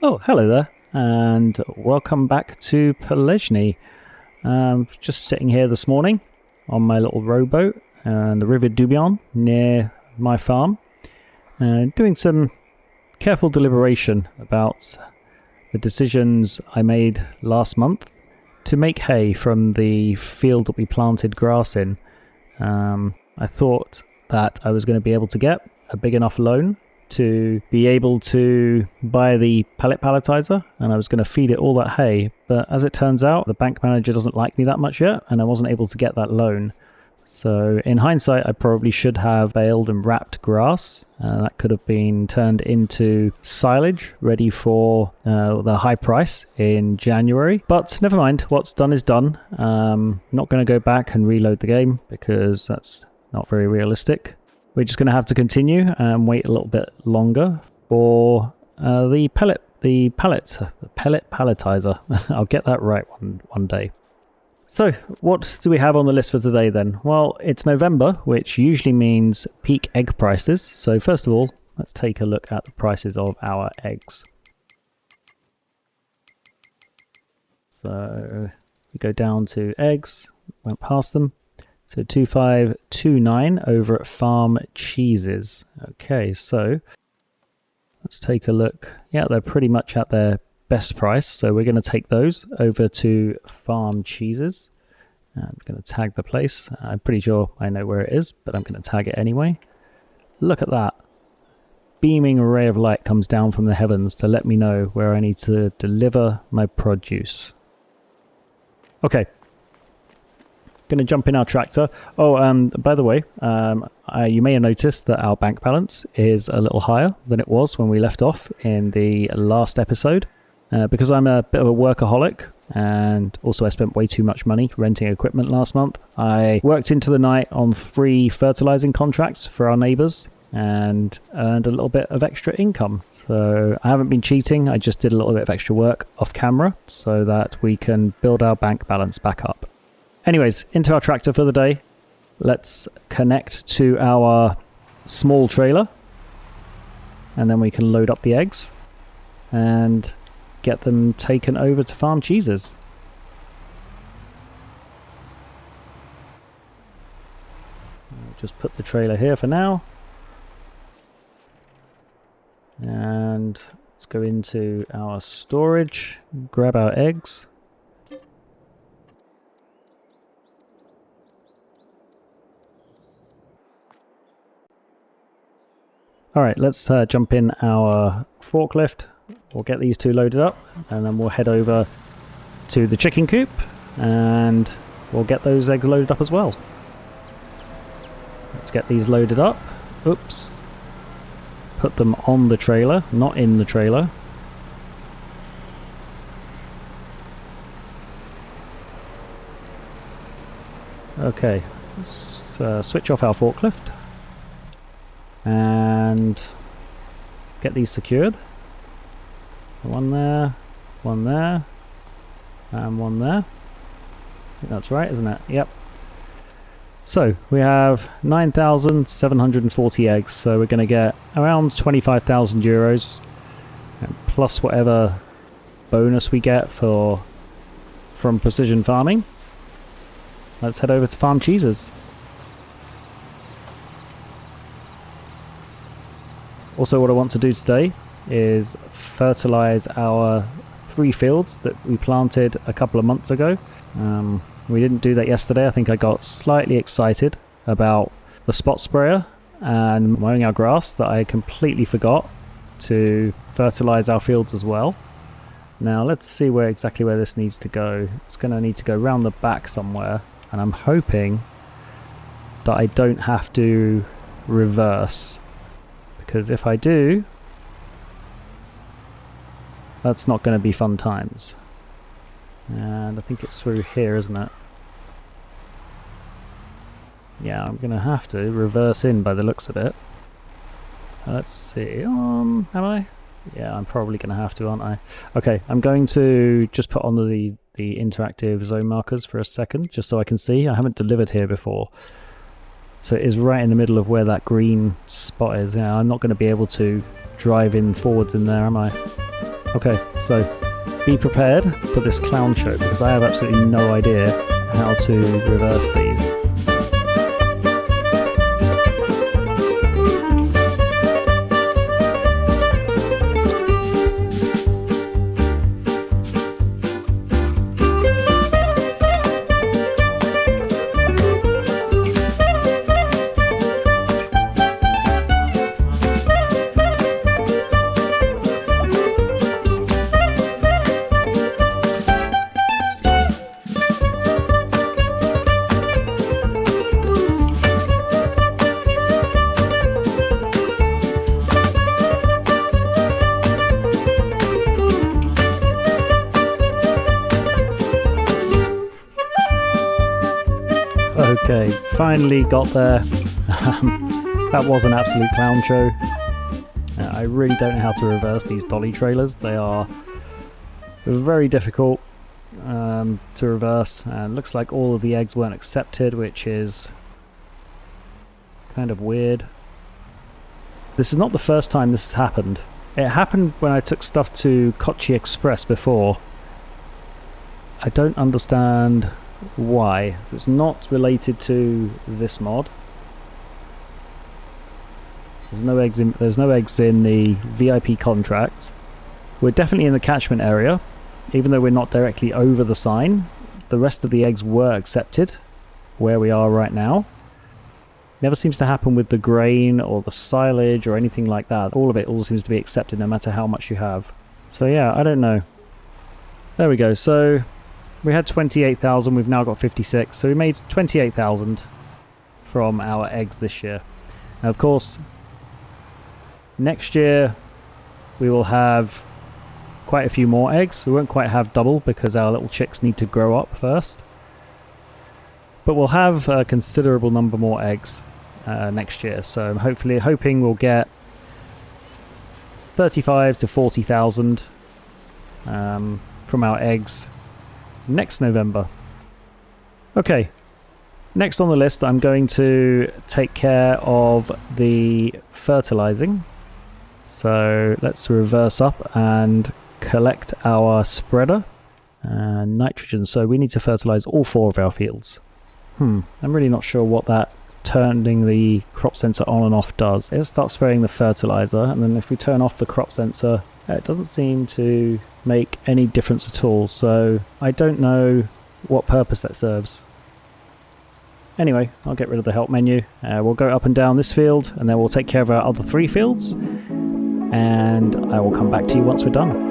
Oh, hello there, and welcome back to Pallegney. Just sitting here this morning on my little rowboat on the River Dubion near my farm, doing some careful deliberation about the decisions I made last month to make hay from the field that we planted grass in. I thought that I was going to be able to get a big enough loan to be able to buy the palletizer, and I was going to feed it all that hay, but as it turns out the bank manager doesn't like me that much yet, and I wasn't able to get that loan. So in hindsight, I probably should have baled and wrapped grass. That could have been turned into silage ready for the high price in January, but never mind, what's done is done. Not going to go back and reload the game because that's not very realistic. We're just going to have to continue and wait a little bit longer for the pellet palletizer. I'll get that right one day. So, what do we have on the list for today then? Well, it's November, which usually means peak egg prices. So first of all, let's take a look at the prices of our eggs. So we go down to eggs, went past them. So 2529 over at Farm Cheeses. Okay, so let's take a look. Yeah, they're pretty much at their best price. So we're going to take those over to Farm Cheeses. I'm going to tag the place. I'm pretty sure I know where it is, but I'm going to tag it anyway. Look at that. Beaming ray of light comes down from the heavens to let me know where I need to deliver my produce. Okay. Going to jump in our tractor. Oh, by the way, you may have noticed that our bank balance is a little higher than it was when we left off in the last episode. Because I'm a bit of a workaholic, and also I spent way too much money renting equipment last month, I worked into the night on 3 fertilizing contracts for our neighbors and earned a little bit of extra income. So I haven't been cheating, I just did a little bit of extra work off camera so that we can build our bank balance back up. Anyways, into our tractor for the day. Let's connect to our small trailer, and then we can load up the eggs and get them taken over to Farm Cheeses. I'll just put the trailer here for now. And let's go into our storage, grab our eggs. Alright, let's jump in our forklift. We'll get these 2 loaded up, and then we'll head over to the chicken coop, and we'll get those eggs loaded up as well. Let's get these loaded up. Oops. Put them on the trailer, not in the trailer. Okay, let's switch off our forklift and get these secured. One there, and one there. I think that's right, isn't it? Yep. So we have 9,740 eggs, so we're going to get around 25,000 euros, plus whatever bonus we get from precision farming. Let's head over to Farm Cheeses. Also, what I want to do today is fertilize our 3 fields that we planted a couple of months ago. We didn't do that yesterday. I think I got slightly excited about the spot sprayer and mowing our grass that I completely forgot to fertilize our fields as well. Now let's see exactly where this needs to go. It's going to need to go around the back somewhere, and I'm hoping that I don't have to reverse, because if I do, that's not going to be fun times. And I think it's through here, isn't it? Yeah, I'm going to have to reverse in by the looks of it. Let's see. Am I? Yeah, I'm probably going to have to, aren't I? Okay, I'm going to just put on the interactive zone markers for a second, just so I can see. I haven't delivered here before. So it is right in the middle of where that green spot is. Yeah, I'm not going to be able to drive in forwards in there, am I? Okay, so be prepared for this clown show because I have absolutely no idea how to reverse these. Okay, finally got there. That was an absolute clown show. I really don't know how to reverse these dolly trailers. They are very difficult to reverse, and looks like all of the eggs weren't accepted, which is kind of weird. This is not the first time this has happened. It happened when I took stuff to Kochi Express before. I don't understand why. It's not related to this mod. There's no eggs in the VIP contract. We're definitely in the catchment area, even though we're not directly over the sign. The rest of the eggs were accepted where we are right now. Never seems to happen with the grain or the silage or anything like that. All of it all seems to be accepted no matter how much you have. So yeah, I don't know. There we go. So we had 28,000, we've now got 56, so we made 28,000 from our eggs this year. Now of course, next year we will have quite a few more eggs. We won't quite have double because our little chicks need to grow up first. But we'll have a considerable number more eggs next year, so I'm hoping we'll get 35 to 40,000 from our eggs next November. Okay, next on the list I'm going to take care of the fertilizing. So let's reverse up and collect our spreader and nitrogen. So we need to fertilize all 4 of our fields. I'm really not sure what that turning the crop sensor on and off does. It'll start spraying the fertilizer, and then if we turn off the crop sensor, it doesn't seem to make any difference at all, so I don't know what purpose that serves. Anyway, I'll get rid of the help menu. We'll go up and down this field, and then we'll take care of our other 3 fields, and I will come back to you once we're done.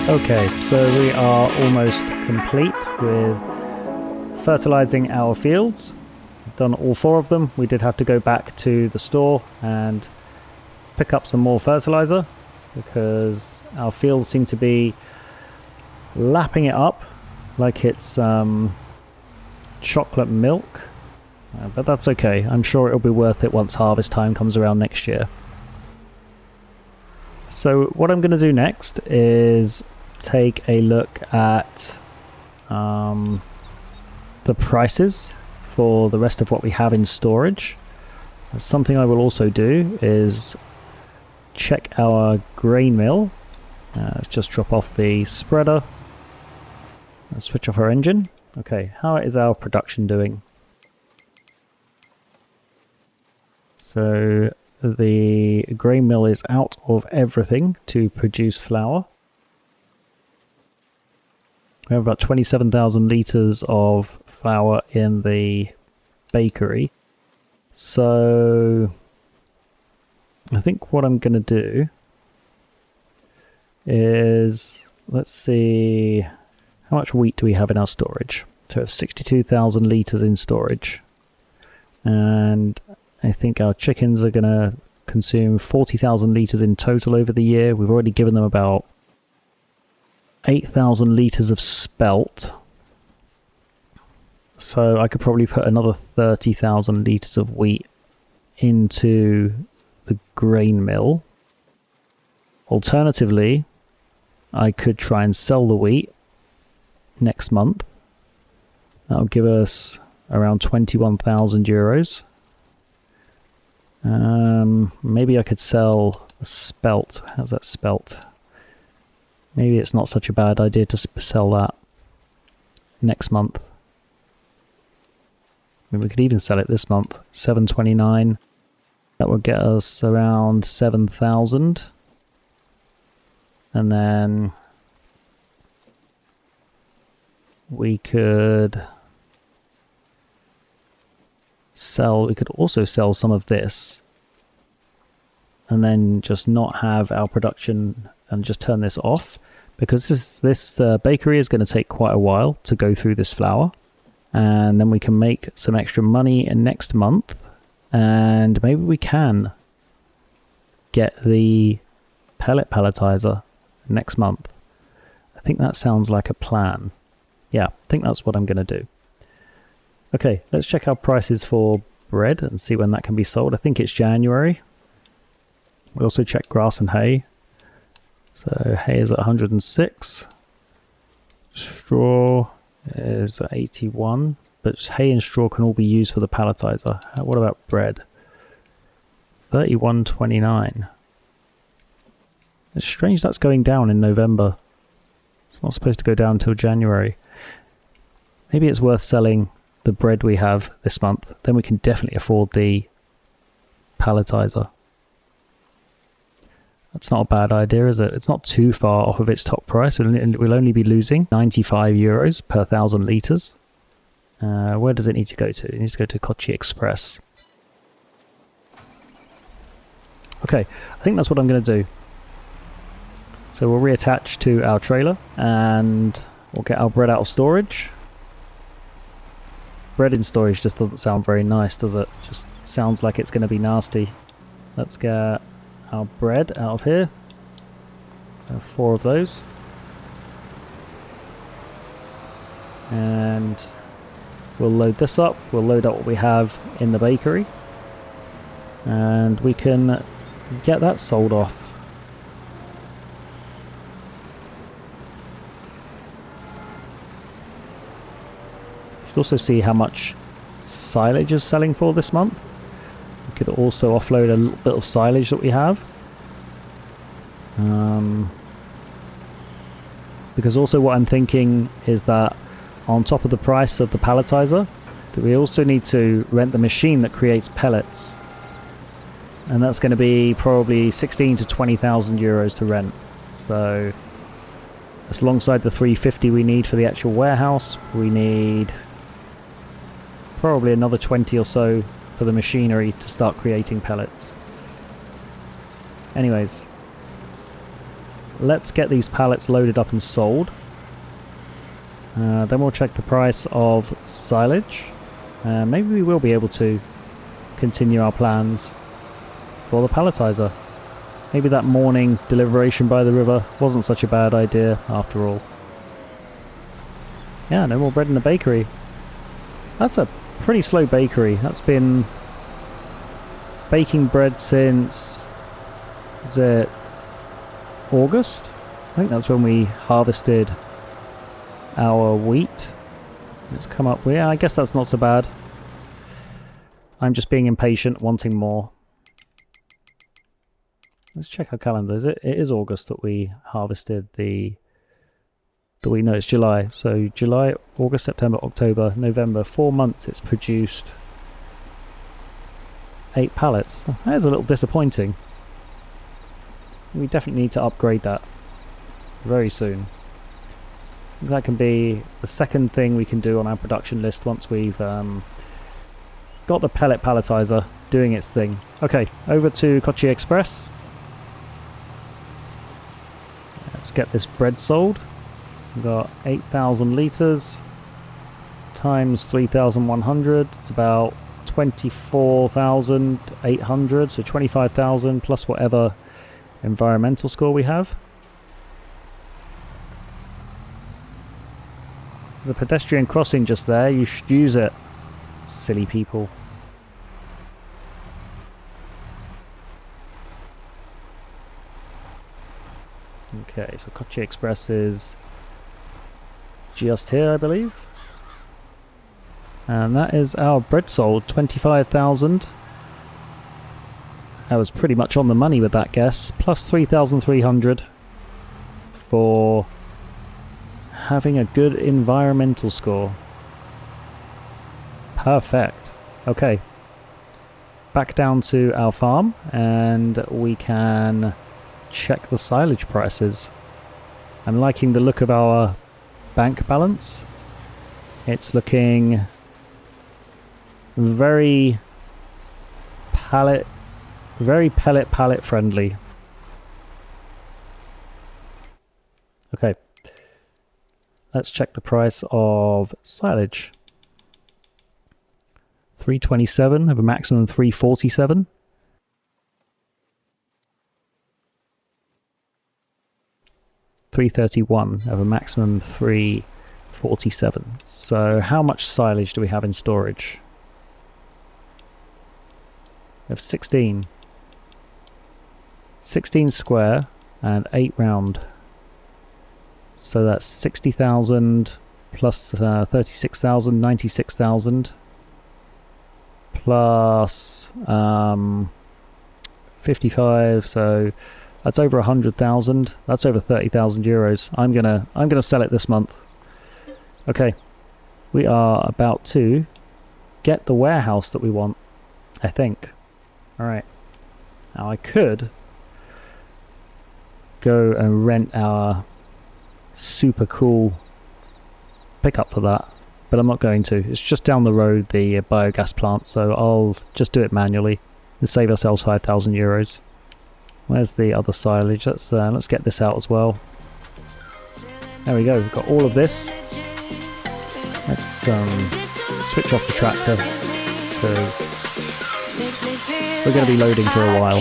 Okay, so we are almost complete with fertilizing our fields. We've done all 4 of them. We did have to go back to the store and pick up some more fertilizer. because our fields seem to be lapping it up like it's chocolate milk. But that's okay. I'm sure it'll be worth it once harvest time comes around next year. So what I'm going to do next is take a look at the prices for the rest of what we have in storage. Something I will also do is check our grain mill. Let's just drop off the spreader and switch off our engine. Okay, how is our production doing? So the grain mill is out of everything to produce flour. We have about 27,000 litres of flour in the bakery. So I think what I'm going to do is, let's see, how much wheat do we have in our storage? So we have 62,000 litres in storage. And I think our chickens are going to consume 40,000 litres in total over the year. We've already given them about 8,000 litres of spelt. So I could probably put another 30,000 litres of wheat into the grain mill. Alternatively, I could try and sell the wheat next month. That'll give us around 21,000 euros. Maybe I could sell a spelt. How's that spelt? Maybe it's not such a bad idea to sell that next month. I mean, we could even sell it this month. 729. That would get us around 7,000. And then we could also sell some of this and then just not have our production and just turn this off, because this bakery is going to take quite a while to go through this flour, and then we can make some extra money in next month, and maybe we can get the palletizer next month. I think that sounds like a plan. Yeah, I think that's what I'm going to do. Okay, let's check our prices for bread and see when that can be sold. I think it's January. We'll also check grass and hay. So hay is at 106. Straw is at 81. But hay and straw can all be used for the palletizer. What about bread? 31.29. It's strange that's going down in November. It's not supposed to go down until January. Maybe it's worth selling the bread we have this month. Then we can definitely afford the palletizer. That's not a bad idea, is it? It's not too far off of its top price. We'll only be losing 95 euros per 1,000 litres. Where does it need to go to? It needs to go to Kochi Express. Okay, I think that's what I'm going to do. So we'll reattach to our trailer and we'll get our bread out of storage. Bread in storage just doesn't sound very nice, does it? Just sounds like it's going to be nasty. Let's get our bread out of here. 4 of those. And we'll load this up. We'll load up what we have in the bakery. And we can get that sold off. You can also see how much silage is selling for this month. We could also offload a little bit of silage that we have. Because also what I'm thinking is that on top of the price of the palletizer, that we also need to rent the machine that creates pellets. And that's going to be probably 16 to 20,000 euros to rent. So that's alongside the 350 we need for the actual warehouse. We need probably another 20 or so for the machinery to start creating pellets. Anyways, let's get these pallets loaded up and sold. Then we'll check the price of silage. Maybe we will be able to continue our plans for the palletizer. Maybe that morning deliberation by the river wasn't such a bad idea after all. Yeah, no more bread in the bakery. That's a pretty slow bakery. That's been baking bread since, is it August? I think that's when we harvested our wheat. It's come up with, yeah, I guess that's not so bad. I'm just being impatient, wanting more. Let's check our calendar. It is August that we harvested the wheat. No, it's July. So July, August, September, October, November. 4 months it's produced 8 pallets. That is a little disappointing. We definitely need to upgrade that very soon. That can be the second thing we can do on our production list once we've got the pellet palletizer doing its thing. Okay, over to Capturez Express. Let's get this bread sold. We've got 8,000 litres times 3,100. It's about 24,800, so 25,000 plus whatever environmental score we have. There's a pedestrian crossing just there. You should use it, silly people. Okay, so Capturez Express is just here, I believe. And that is our bread sold, 25,000. I was pretty much on the money with that guess. Plus 3,300 for having a good environmental score. Perfect. Okay. Back down to our farm and we can check the silage prices. I'm liking the look of our bank balance. It's looking very pellet friendly. Okay, let's check the price of silage. 327 of a maximum 347. $331 of a maximum 347. So how much silage do we have in storage? We have 16 square and 8 round. So that's 60,000 plus 36,000, 96,000 plus 55. So that's over 100,000. That's over 30,000 euros. I'm gonna sell it this month. Okay, we are about to get the warehouse that we want, I think. All right. Now I could go and rent our super cool pickup for that, but I'm not going to. It's just down the road, the biogas plant, so I'll just do it manually and save ourselves 5,000 euros. Where's the other silage? Let's get this out as well. There we go. We've got all of this. Let's switch off the tractor because we're going to be loading for a while.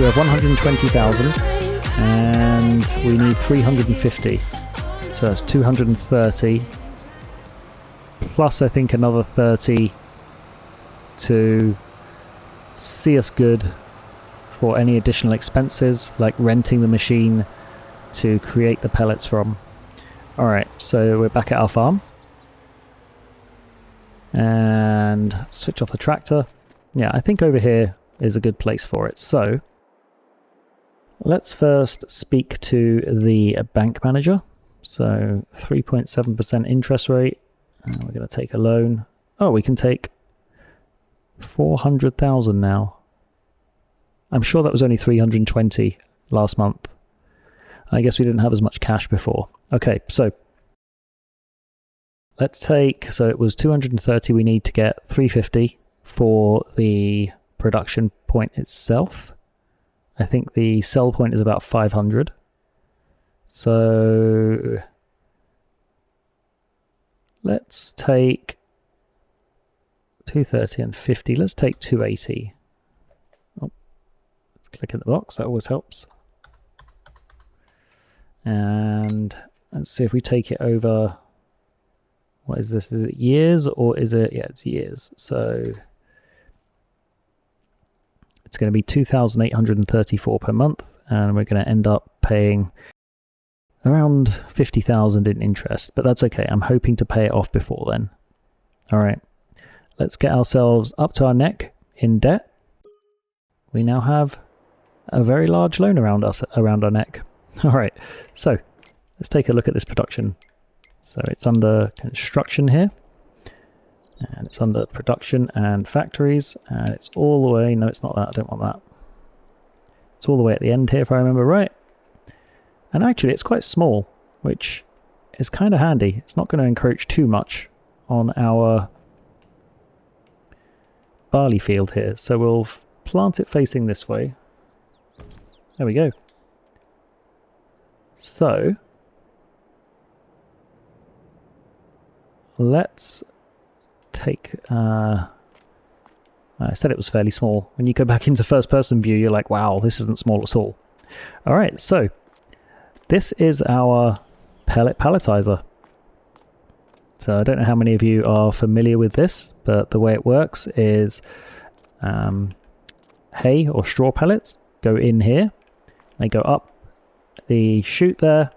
we have 120,000 and we need 350. So that's 230 plus I think another 30 to see us good for any additional expenses like renting the machine to create the pellets from. Alright, so we're back at our farm. And switch off the tractor. Yeah, I think over here is a good place for it. So let's first speak to the bank manager. So 3.7% interest rate. And we're going to take a loan. Oh, we can take 400,000 now. I'm sure that was only 320 last month. I guess we didn't have as much cash before. Okay, so let's take, so it was 230, we need to get 350 for the production point itself. I think the sell point is about 500. So let's take 230 and 50. Let's take 280. Oh, let's click in the box. That always helps. And let's see if we take it over. What is this? Is it years or is it? Yeah, it's years. So it's going to be 2,834 per month, and we're going to end up paying around 50,000 in interest. But that's okay. I'm hoping to pay it off before then. All right. Let's get ourselves up to our neck in debt. We now have a very large loan around our neck. All right, so let's take a look at this production. So it's under construction here, and it's under production and factories, and it's all the way, no it's not that, I don't want that. It's all the way at the end here if I remember right. And actually it's quite small, which is kind of handy. It's not going to encroach too much on our barley field here. So we'll plant it facing this way. There we go. So let's take, I said it was fairly small. When you go back into first person view, you're like, wow, this isn't small at all. All right, so this is our pellet palletizer. So I don't know how many of you are familiar with this, but the way it works is hay or straw pellets go in here. They go up the chute there,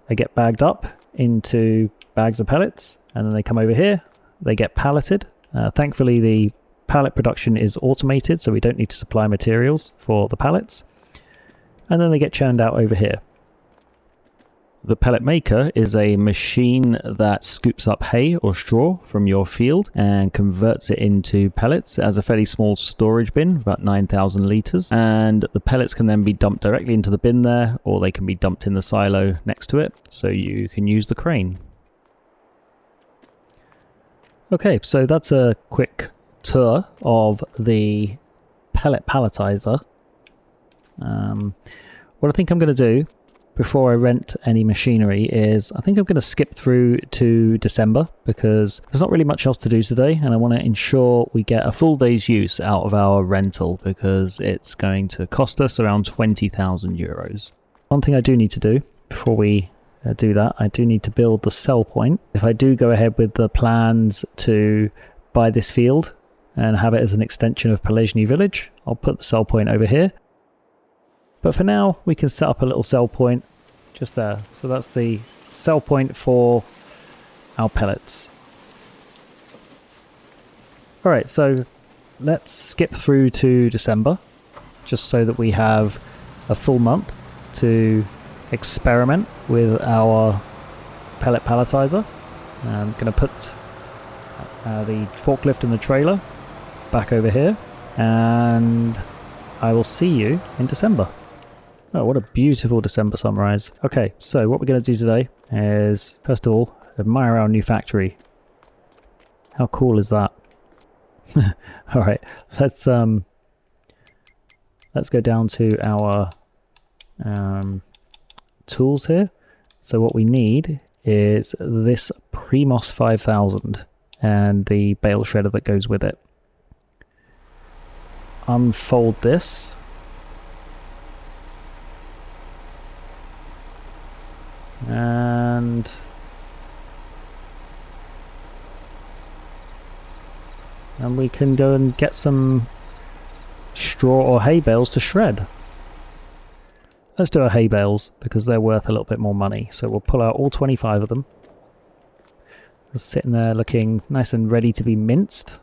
they get bagged up into bags of pellets, and then they come over here, they get palleted. Thankfully the pallet production is automated, so we don't need to supply materials for the pallets, and then they get churned out over here. The pellet maker is a machine that scoops up hay or straw from your field and converts it into pellets. It has a fairly small storage bin, about 9,000 litres, and the pellets can then be dumped directly into the bin there, or they can be dumped in the silo next to it, so you can use the crane. Okay, so that's a quick tour of the pellet palletizer. What I think I'm going to do before I rent any machinery is I think I'm going to skip through to December because there's not really much else to do today, and I want to ensure we get a full day's use out of our rental because it's going to cost us around 20,000 euros. One thing I do need to do before we do that, I do need to build the sell point. If I do go ahead with the plans to buy this field and have it as an extension of Pallegney village, I'll put the sell point over here. But for now, we can set up a little sell point just there. So that's the sell point for our pellets. Alright, so let's skip through to December, just so that we have a full month to experiment with our pellet palletizer. I'm going to put the forklift and the trailer back over here, and I will see you in December. Oh, what a beautiful December sunrise. Okay, so what we're going to do today is, first of all, admire our new factory. How cool is that? Alright, let's go down to our tools here. So what we need is this Primos 5000 and the bale shredder that goes with it. Unfold this. And we can go and get some straw or hay bales to shred. Let's do our hay bales because they're worth a little bit more money. So we'll pull out all 25 of them. Just sitting there looking nice and ready to be minced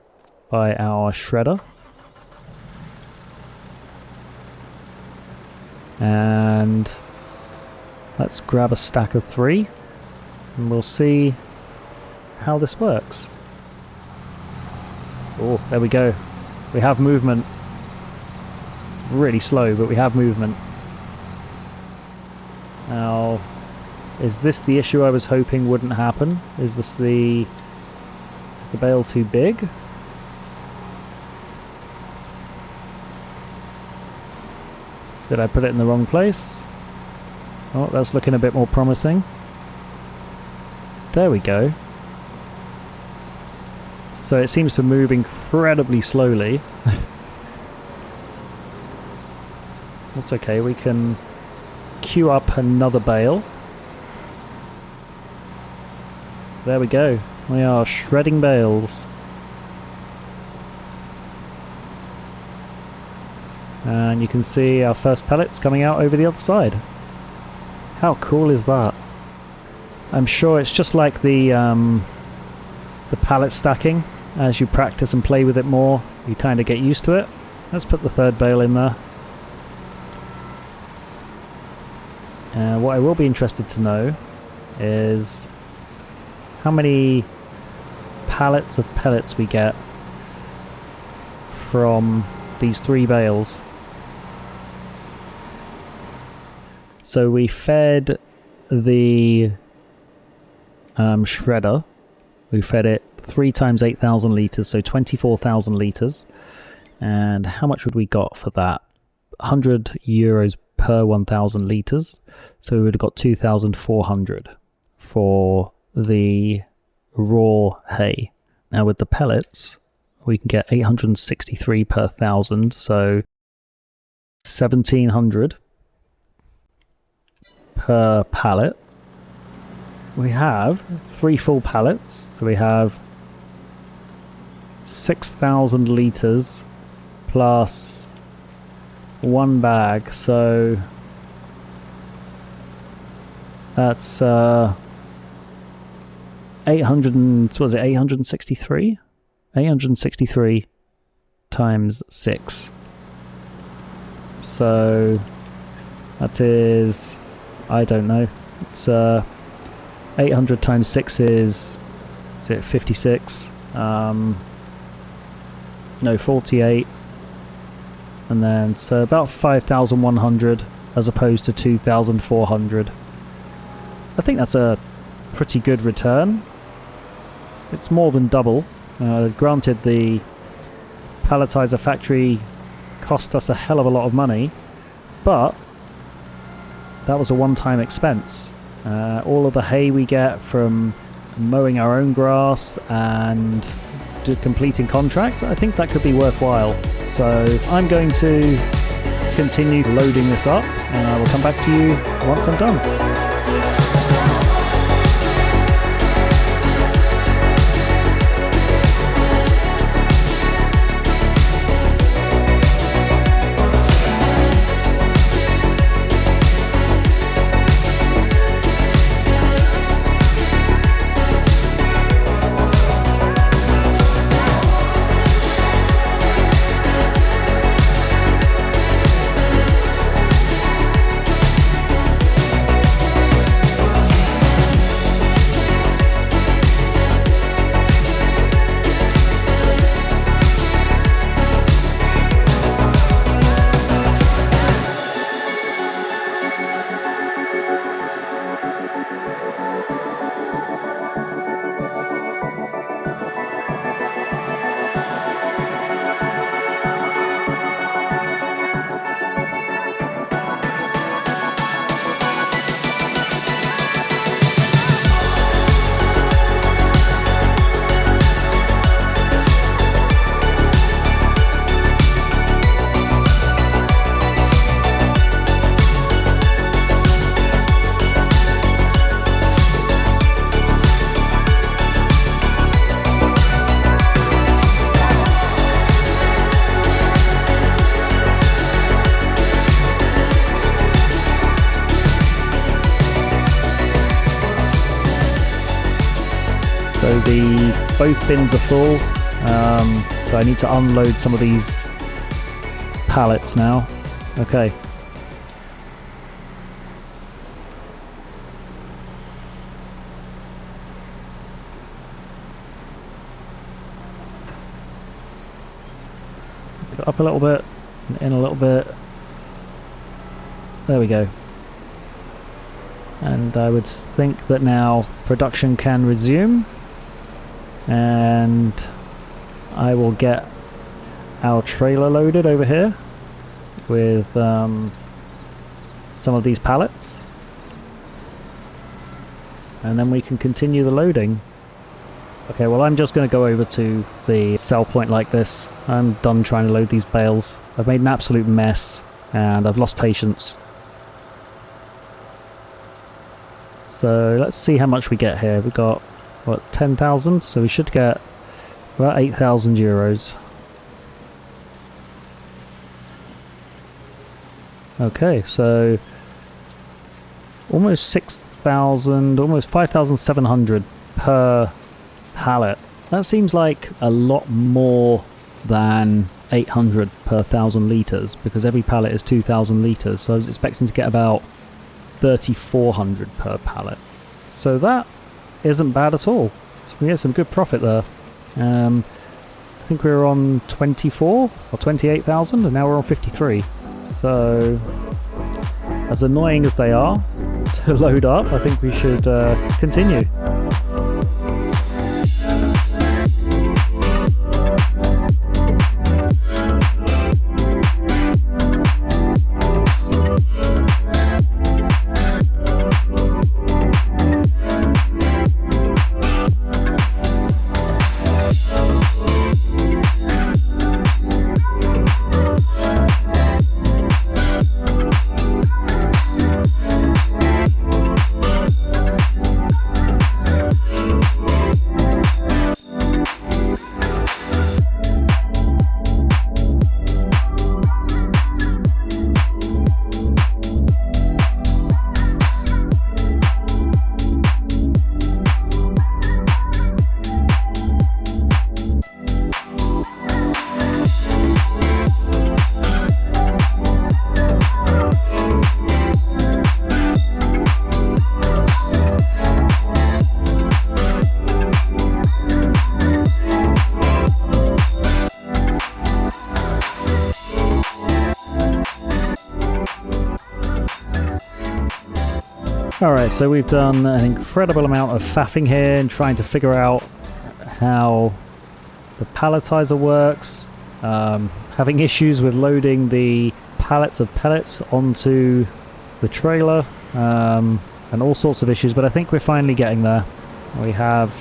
by our shredder. And let's grab a stack of 3 and we'll see how this works. Oh, there we go. We have movement. Really slow, but we have movement. Now, is this the issue I was hoping wouldn't happen? Is the bale too big? Did I put it in the wrong place? Oh, that's looking a bit more promising. There we go. So it seems to move incredibly slowly. That's okay, we can queue up another bale. There we go. We are shredding bales. And you can see our first pellets coming out over the other side. How cool is that? I'm sure it's just like the pallet stacking. As you practice and play with it more, you kind of get used to it. Let's put the third bale in there. What I will be interested to know is how many pallets of pellets we get from these 3 bales. So we fed the shredder. We fed it 3 times 8,000 litres, so 24,000 litres. And how much would we got for that? 100 euros per 1,000 litres. So we would have got 2,400 for the raw hay. Now with the pellets, we can get 863 per 1,000, so 1,700 per pallet. We have 3 full pallets, so we have 6,000 litres plus 1 bag, so that's 863? 863 times 6. So that is, I don't know, it's 800 times 6 is it 56? No, 48. And then, so about 5,100 as opposed to 2,400. I think that's a pretty good return. It's more than double. Granted, the palletizer factory cost us a hell of a lot of money, but that was a one-time expense. All of the hay we get from mowing our own grass and completing contracts, I think that could be worthwhile. So I'm going to continue loading this up and I will come back to you once I'm done. So both bins are full, so I need to unload some of these pallets now. Okay. Go up a little bit, and in a little bit. There we go. And I would think that now production can resume, and I will get our trailer loaded over here with some of these pallets, and then we can continue the loading. Okay, well, I'm just going to go over to the sell point like this. I'm done trying to load these bales. I've made an absolute mess and I've lost patience. So let's see how much we get here. We've got, what, 10,000? So we should get about 8,000 euros. Okay, so almost 6,000, almost 5,700 per pallet. That seems like a lot more than 800 per 1,000 litres, because every pallet is 2,000 litres, so I was expecting to get about 3,400 per pallet. So that isn't bad at all. So we get some good profit there. I think we were on 24 or 28,000 and now we're on 53. So as annoying as they are to load up, I think we should continue. Alright, so we've done an incredible amount of faffing here and trying to figure out how the palletizer works, having issues with loading the pallets of pellets onto the trailer, and all sorts of issues, but I think we're finally getting there. We have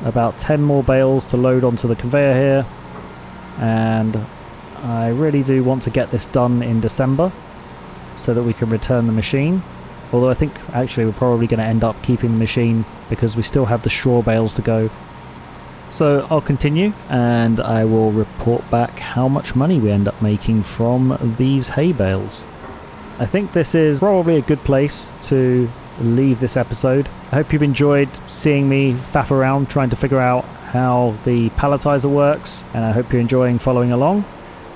about 10 more bales to load onto the conveyor here, and I really do want to get this done in December so that we can return the machine. Although I think actually we're probably going to end up keeping the machine because we still have the straw bales to go. So I'll continue and I will report back how much money we end up making from these hay bales. I think this is probably a good place to leave this episode. I hope you've enjoyed seeing me faff around trying to figure out how the palletizer works, and I hope you're enjoying following along.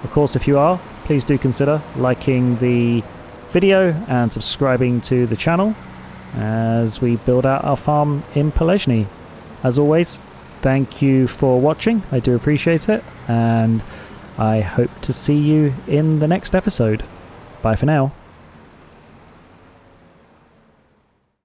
Of course, if you are, please do consider liking the video and subscribing to the channel as we build out our farm in Pallegney. As always, thank you for watching. I do appreciate it, and I hope to see you in the next episode. Bye for now.